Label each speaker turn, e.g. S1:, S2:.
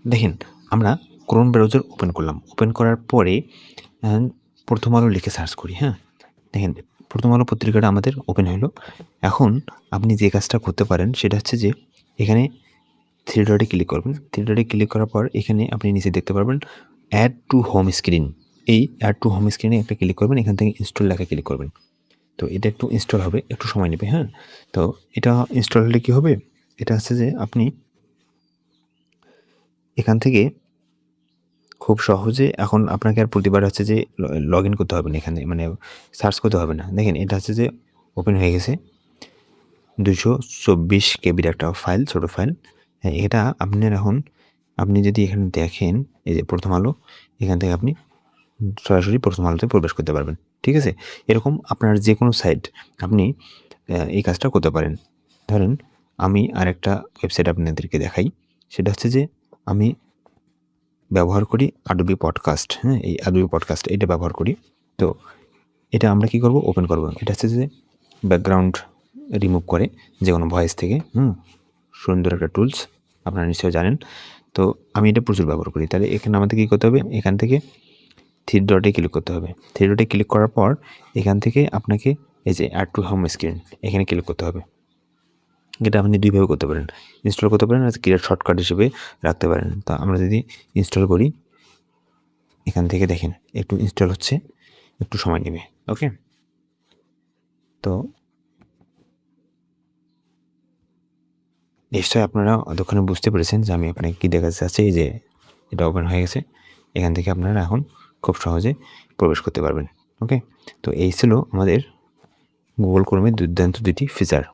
S1: দেখেন আমরা Chrome browser open করলাম। ওপেন করার পরে প্রথম আলো লিখে সার্চ করি, হ্যাঁ? দেখেন প্রথম আলো পত্রিকাটা আমাদের ওপেন হলো। এখন আপনি যে কাজটা করতে পারেন সেটা হচ্ছে যে এখানে থ্রি ডটে ক্লিক করবেন। থ্রি ডটে ক্লিক করার পর এখানে আপনি নিচে দেখতে পারবেন অ্যাড টু হোম স্ক্রিন। এই অ্যাড টু হোম স্ক্রিনে একটা ক্লিক করবেন। এখান থেকে ইনস্টল লেখা ক্লিক করবেন। তো এটা একটু ইনস্টল হবে, একটু সময় নেবে, হ্যাঁ? তো এটা ইনস্টল হলে কী হবে? এটা হচ্ছে যে আপনি এখান থেকে খুব সহজে এখন আপনাকে আর প্রতিবার হচ্ছে যে লগ ইন করতে হবে না এখানে, মানে সার্চ করতে হবে না। দেখেন এটা হচ্ছে যে ওপেন হয়ে গেছে। 224 কেবির একটা ফাইল, ছোট ফাইল। হ্যাঁ, এটা আপনার এখন আপনি যদি এখানে দেখেন এই যে প্রথম আলো, এখান থেকে আপনি সরাসরি প্রথম আলোতে প্রবেশ করতে পারবেন। ঠিক আছে? এরকম আপনার যেকোনো সাইট আপনি এই কাজটা করতে পারেন। ধরেন আমি আরেকটা ওয়েবসাইট আপনাদেরকে দেখাই। সেটা হচ্ছে যে আমি ব্যবহার করি Adobe Podcast, হ্যাঁ? এই Adobe Podcast এটা ব্যবহার করি। তো এটা আমরা কি করব? ওপেন করব। এটা হচ্ছে যে ব্যাকগ্রাউন্ড রিমুভ করে যেকোনো ভয়েস থেকে, সুন্দর একটা টুলস, আপনারা নিশ্চয়ই জানেন। তো আমি এটা প্রচুর ব্যবহার করি। তাহলে এখানে আমাদের কী করতে হবে? এখান থেকে থ্রি ডটে ক্লিক করতে হবে। থ্রি ডটে ক্লিক করার পর এখান থেকে আপনাকে এই যে অ্যাড টু হোম স্ক্রিন এখানে ক্লিক করতে হবে। এটা আপনি দুইভাবে করতে পারেন। ইনস্টল করতে পারেন আর ক্রিয়েট শর্টকাট হিসেবে রাখতে পারেন। তো আমরা যদি ইনস্টল করি, এখান থেকে দেখেন একটু ইনস্টল হচ্ছে, একটু সময় নেবে। ওকে? তো নিশ্চয়ই আপনারা এতক্ষণে বুঝতে পেরেছেন যে আমি আপনাকে কী দেখাতে চাচ্ছি। এই যে এটা ওপেন হয়ে গেছে। এখান থেকে আপনারা এখন খুব সহজে প্রবেশ করতে পারবেন। ওকে? তো এই ছিল আমাদের Google Chrome এর দুর্দান্ত ২টি ফিচার।